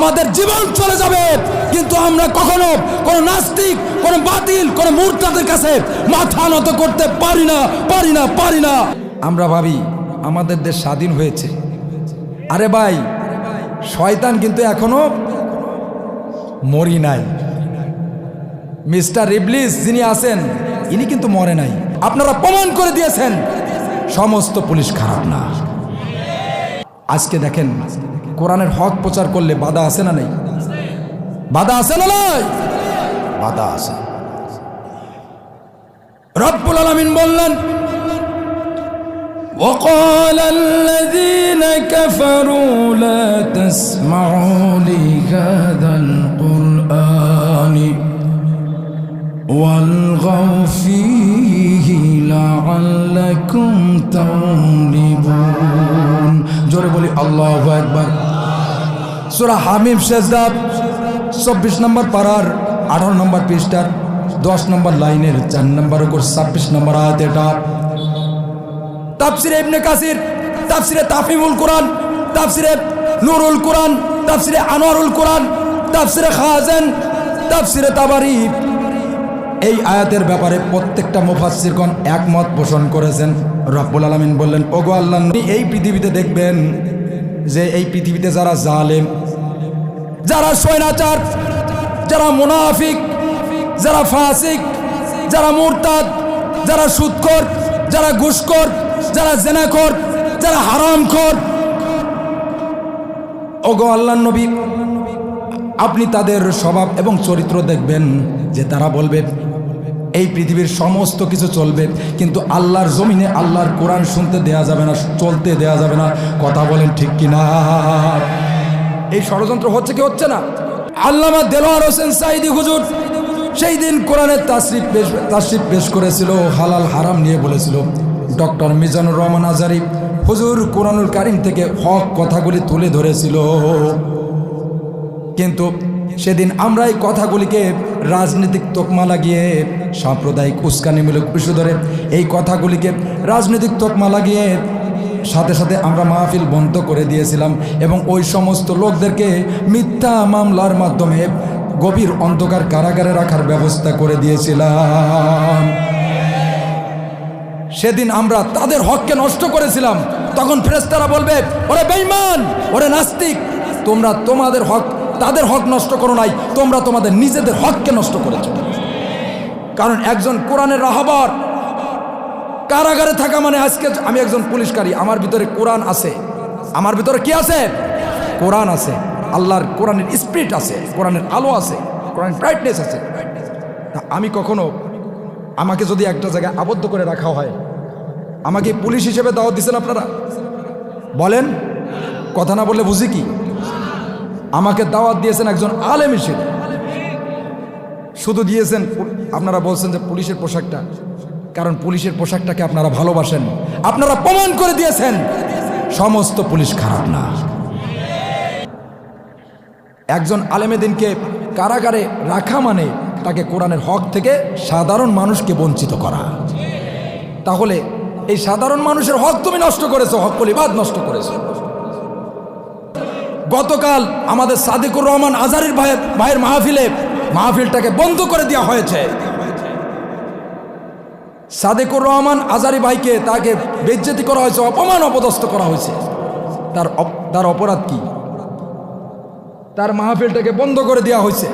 আমাদের জীবন চলে যাবে, কিন্তু আমরা কখনো কোনো নাস্তিক, কোনো বাতিল, কোনো মুরতাদের কাছে মাথা নত করতে পারি না। আমরা ভাবি আমাদের দেশ স্বাধীন হয়েছে। আরে ভাই, শয়তান কিন্তু এখনো মরি নাই। মিস্টার ইবলিস যিনি আছেন, ইনি কিন্তু মরে নাই। আপনারা প্রমাণ করে দিয়েছেন সমস্ত পুলিশ খারাপ না। আজকে দেখেন, কোরআনের হক প্রচার করলে বাধা আছে না নাই? বাধা আছে না নাই? বাধা আছে। রব্বুল আলামিন বললেন, وقال الذين كفروا لا تسمعوا لهذا القرآن والغوا فيه لعلكم تغلبون। জোরে বলি আল্লাহু আকবার। সূরা হামিম সেজদা 24 নম্বর পারার 18 নম্বর পৃষ্ঠার 10 নম্বর লাইনের 4 নম্বর ও 26 নম্বর আয়াত। এটা তাফসিরে ইবনে কাসির, তাফসিরে তাফহিমুল কোরআন, তাফসিরে নূরুল কোরআন, তাফসিরে আনোয়ারুল কোরআন, তাফসিরে খাজান, তাফসিরে তাবারি এই আয়াতের ব্যাপারে প্রত্যেকটা মুফাসসিরগণ একমত পোষণ করেছেন। রব্বুল আলামিন বললেন, ওগো আল্লাহ, এই পৃথিবীতে দেখবেন যে এই পৃথিবীতে যারা জালেম, যারা স্বৈরাচার, যারা মুনাফিক, যারা ফাসিক, যারা মুরতাদ, যারা সুদখোর, যারা ঘুষখোর, যারা জেনাখোর, যারা হারামখোর, ওগো আল্লাহর নবী, আপনি তাদের স্বভাব এবং চরিত্র দেখবেন যে তারা বলবে এই পৃথিবীর সমস্ত কিছু চলবে, কিন্তু আল্লাহর জমিনে আল্লাহর কোরআন শুনতে দেয়া যাবে না, চলতে দেয়া যাবে না। কথা বলেন ঠিক কিনা? এই ষড়যন্ত্র হচ্ছে কি হচ্ছে না? আল্লামা দেলোয়ার হোসেন সাঈদী হুজুর সেই দিন কোরআনের তাশরিফ পেশ করেছিল, হালাল হারাম নিয়ে বলেছিল। ডক্টর মিজানুর রহমান আজারি হুজুর কোরআনুল কারীম থেকে হক কথাগুলি তুলে ধরেছিল, কিন্তু সেদিন আমরা এই কথাগুলিকে রাজনৈতিক তকমা লাগিয়ে, সাম্প্রদায়িক উস্কানিমূলক ইস্যু ধরে এই কথাগুলিকে রাজনৈতিক তকমা লাগিয়ে সাথে সাথে আমরা মাহফিল বন্ধ করে দিয়েছিলাম এবং ওই সমস্ত লোকদেরকে মিথ্যা মামলার মাধ্যমে গভীর অন্ধকার কারাগারে রাখার ব্যবস্থা করে দিয়েছিলাম। সেদিন আমরা তাদের হককে নষ্ট করেছিলাম। তখন ফেরেশতারা বলবে, ওরে বেঈমান, ওরে নাস্তিক, তোমরা তোমাদের হক, তাদের হক নষ্ট করো নাই, তোমরা তোমাদের নিজেদের হককে নষ্ট করেছ। কারণ একজন কোরআনের রাহবার কারাগারে থাকা মানে, আজকে আমি একজন পুলিশকারী, আমার ভিতরে কোরআন আছে। আমার ভিতরে কি আছে? কোরআন আছে। আল্লাহর কোরআনের স্পিরিট আছে, কোরআনের আলো আছে, কোরআনের ব্রাইটনেস আছে। তা আমি কখনো, আমাকে যদি একটা জায়গায় আবদ্ধ করে রাখা হয়, আমাকে পুলিশ হিসেবে দাওয়াত দিচ্ছেন আপনারা? বলেন, কথা না বললে বুঝি কি? আমাকে দাওয়াত দিয়েছেন একজন আলেম হিসেবে, শুধু দিয়েছেন। আপনারা বলছেন যে পুলিশের পোশাকটা, কারণ পুলিশের পোশাকটাকে আপনারা ভালোবাসেন। আপনারা প্রমাণ করে দিয়েছেন সমস্ত পুলিশ খারাপ না। একজন আলেমে দিনকে কারাগারে রাখা মানে তাকে কোরআনের হক থেকে সাধারণ মানুষকে বঞ্চিত করা। তাহলে এই সাধারণ মানুষের হক তুমি নষ্ট করেছো, হক ইবাদ নষ্ট করেছো। গতকাল আমাদের সাদিকুর রহমান আজারির ভাইয়ের মাহফিলটাকে বন্ধ করে দেওয়া হয়েছে। সাদিকুর রহমান আজারি ভাইকে, তাকে বেইজ্জতি করা হয়েছে, অপমান অপদস্থ করা হয়েছে। তার অপরাধ কি? তার মাহফিলটাকে বন্ধ করে দেওয়া হয়েছে।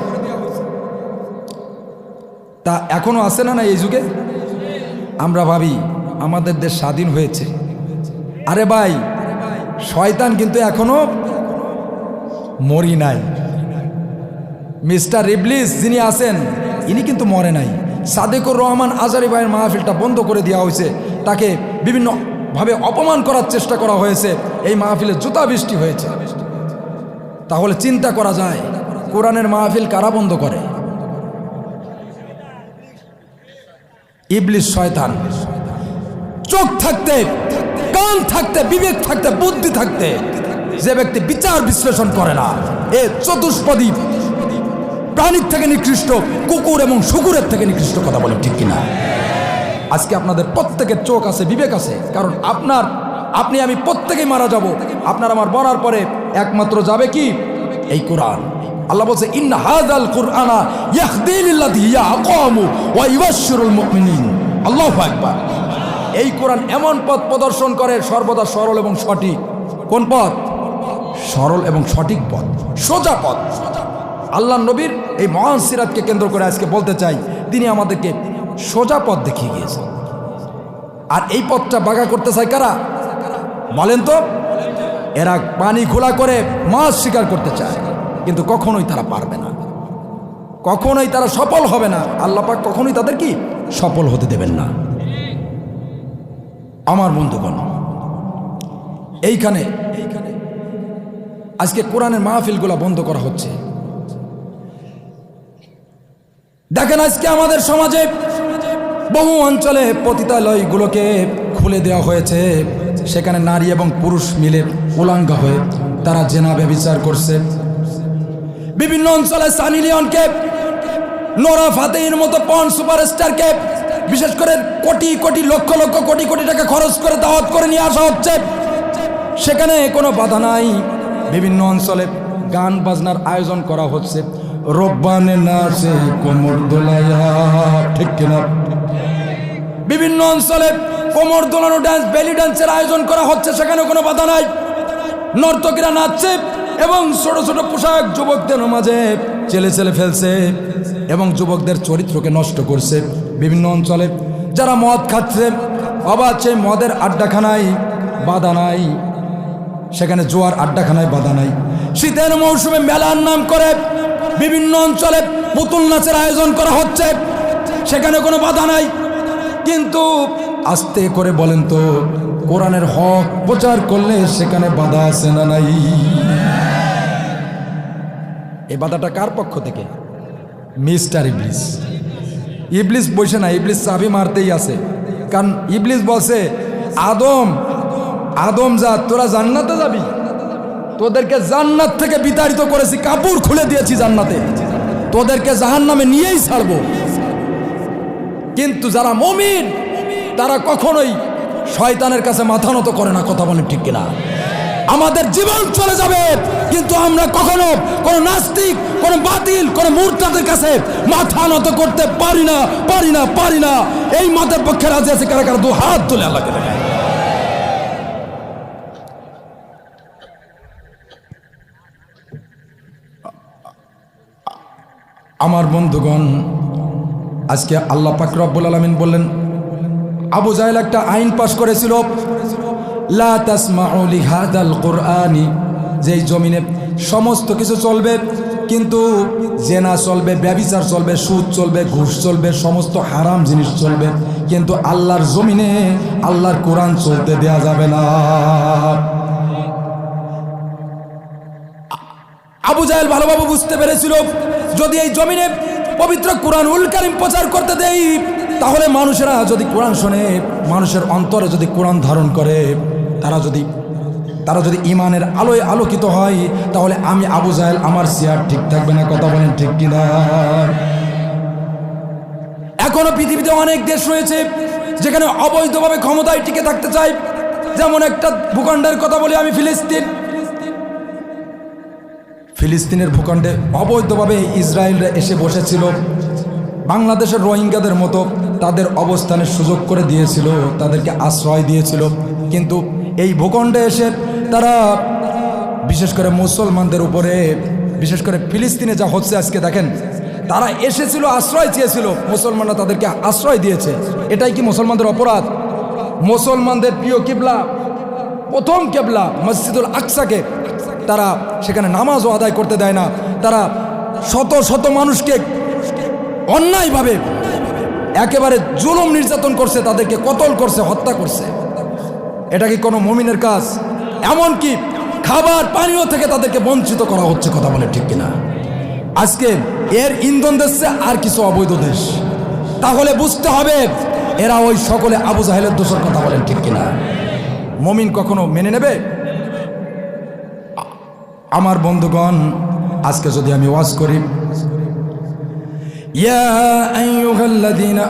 তা এখনো আছে না এই যুগে? আমরা ভাবি আমাদের দেশ স্বাধীন হয়েছে। আরে ভাই, শয়তান কিন্তু এখনো মরি নাই। মিস্টার ইবলিস যিনি আছেন, ইনি কিন্তু মরে নাই। সাদিকুর রহমান আজারি ভাইয়ের মাহফিলটা বন্ধ করে দেওয়া হয়েছে, তাকে বিভিন্নভাবে অপমান করার চেষ্টা করা হয়েছে, এই মাহফিলে জুতা বৃষ্টি হয়েছে। তাহলে চিন্তা করা যায়, কোরআনের মাহফিল কারা বন্ধ করে? ইবলিস, শয়তান। চোখ থাকতে, কান থাকতে, বিবেক থাকতে, বুদ্ধি থাকতে যে ব্যক্তি বিচার বিশ্লেষণ করে না, এ চতুষ্পদী প্রাণীর থেকে নিকৃষ্ট, কুকুর এবং শুকুরের থেকে নিকৃষ্ট। কথা বলেন ঠিক কিনা? আজকে আপনাদের প্রত্যেকের চোখ আছে, বিবেক আছে, কারণ আপনি আমি প্রত্যেকেই মারা যাব। আপনার আমার মরার পরে একমাত্র যাবে কি? এই কোরআন। আল্লাহ বলছে ইন্না হাযাল কুরআনা ইয়াহদি লিল্লাযী হিয়া আকওয়ামু ওয়া ইউবাশশিরুল মুমিনিন। আল্লাহু আকবার। এই কোরআন এমন পথ প্রদর্শন করে সর্বদা সরল এবং সঠিক। কোন পথ? সরল এবং সঠিক পথ, সোজা পথ। আল্লাহ নবীর এই মহান সিরাতকে কেন্দ্র করে আজকে বলতে চাই, তিনি আমাদেরকে সোজা পথ দেখিয়ে গিয়েছেন। আর এই পথটা বাঁকা করতে চায় কারা বলেন তো? এরা পানি ঘোলা করে মাছ শিকার করতে চায়, কিন্তু কখনোই তারা পারবে না, কখনোই তারা সফল হবে না। আল্লাহ পাক কখনোই তাদের কি সফল হতে দেবেন না। আমার বন্ধুগণ, এইখানে আজকে কোরআনের মাহফিলগুলো বন্ধ করা হচ্ছে। দেখেন আজকে আমাদের সমাজে বহু অঞ্চলে পতিতালয়গুলোকে খুলে দেওয়া হয়েছে, সেখানে নারী এবং পুরুষ মিলে উলাঙ্গা হয়ে তারা জেনা ব্যভিচার করছে। বিভিন্ন অঞ্চলে সানি লিওনকে, নোরা ফাতেহির মতো পর্ন সুপারস্টারকে বিশেষ করে কোটি কোটি লক্ষ লক্ষ কোটি কোটি টাকা খরচ করে দাওয়াত করে নিয়ে আসা হচ্ছে, সেখানে কোনো বাধা নাই। বিভিন্ন অঞ্চলে গান বাজনার আয়োজন করা হচ্ছে, রব্বানে নাচে কোমর দোলাইয়া, ঠিক কিনা? বিভিন্ন অঞ্চলে কোমর দোলানো ডান্স, বেলি ডান্সের আয়োজন করা হচ্ছে, সেখানে কোনো বাধা নাই। নর্তকীরা নাচছে এবং ছোট ছোট পোশাক যুবকদের মাঝে চেলে চেলে ফেলছে এবং যুবকদের চরিত্রকে নষ্ট করছে। বিভিন্ন অঞ্চলে যারা মদ খাচ্ছে, আবার সেই মদের আড্ডাখানায় বাধা নাই, সেখানে জোয়ার আড্ডাখানায় বাধা নাই। শীতের মৌসুমে মেলার নাম করে বিভিন্ন অঞ্চলে পুতুল নাচের আয়োজন করা হচ্ছে, সেখানে কোনো বাধা নাই। কিন্তু আস্তে করে বলেন তো, কোরআনের হক প্রচার করলে সেখানে বাধা আছে না নাই? এই বাধাটা কার পক্ষ থেকে? মিস্টার ইবলিস। ইবলিস বসে না, ইবলিস চাবি মারতেই আছে। কারণ ইবলিস বলছে, আদম যা, তোরা জান্নাতে যাবি, তোদেরকে জান্নাত থেকে বিতাড়িত করেছি, কাপড় খুলে দিয়েছি জান্নাতে, তোদেরকে জাহান্নামে নিয়েই ছাড়বো। কিন্তু যারা মুমিন তারা কখনোই শয়তানের কাছে মাথা নত করে না। কথা বলেন ঠিক কিনা? আমাদের জীবন চলে যাবে, কিন্তু আমরা কখনো কোনো নাস্তিক, কোনো বাতিল, কোনো মুরতাদের কাছে মাথা নত করতে পারি না, পারি না, পারি না। এই মতের পক্ষে রাজি আছে কারা কারা? দু হাত তুলে আল্লাহকে দেখায়। আমার বন্ধুগণ, আজকে আল্লাহ পাক রব্বুল আলামিন বললেন, আবু জাহেল একটা আইন পাশ করেছিল, লা তাসমাউ লিহাদাল কুরআনি, যেই জমিনে সমস্ত কিছু চলবে, কিন্তু জেনা চলবে, ব্যভিচার চলবে, সুদ চলবে, ঘুষ চলবে, সমস্ত হারাম জিনিস চলবে, কিন্তু আল্লাহর জমিনে আল্লাহর কোরআন চলতে দেয়া যাবে না। আবু জাহেল ভালোভাবে বুঝতে পেরেছিল, যদি এই জমিনে পবিত্র কোরআনুল কারীম প্রচার করতে দেই, তাহলে মানুষেরা যদি কোরআন শোনে, মানুষের অন্তরে যদি কোরআন ধারণ করে, তারা যদি ইমানের আলোয় আলোকিত হয়, তাহলে আমি আবু জাহেল, আমার চেয়ার ঠিক থাকবে না। কথা বলেন ঠিক কিনা? এখনো পৃথিবীতে অনেক দেশ রয়েছে যেখানে অবৈধভাবে ক্ষমতায় টিকে থাকতে চায়। যেমন একটা ভূখণ্ডের কথা বলি আমি, ফিলিস্তিনের ভূখণ্ডে অবৈধভাবে ইসরায়েলরা এসে বসেছিল, বাংলাদেশের রোহিঙ্গাদের মতো তাদের অবস্থানের সুযোগ করে দিয়েছিল, তাদেরকে আশ্রয় দিয়েছিল। কিন্তু এই ভূখণ্ডে এসে তারা বিশেষ করে মুসলমানদের উপরে, বিশেষ করে ফিলিস্তিনে যা হচ্ছে আজকে দেখেন, তারা এসেছিল, আশ্রয় চেয়েছিল, মুসলমানরা তাদেরকে আশ্রয় দিয়েছে। এটাই কি মুসলমানদের অপরাধ? মুসলমানদের প্রিয় কিবলা, প্রথম কিবলা মসজিদুল আকসাকে তারা সেখানে নামাজও আদায় করতে দেয় না। তারা শত শত মানুষকে অন্যায়ভাবে একেবারে জুলুম নির্যাতন করছে, তাদেরকে কতল করছে, হত্যা করছে। এটা কি কোনো মুমিনের কাজ? এমনকি খাবার পানীয় থেকে তাদেরকে বঞ্চিত করা হচ্ছে। কথা বলে ঠিক কিনা? আজকে এর ইন্ধন দিচ্ছে আর কিছু অবৈধ দেশ। তাহলে বুঝতে হবে এরা ওই সকলে আবু জাহেলের দোষের। কথা বলেন ঠিক কিনা? মুমিন কখনো মেনে নেবে? আমার বন্ধুগণ, আজকে যদি আমি ওয়াজ করি, ইয়া আইয়ুহাল্লাযীনা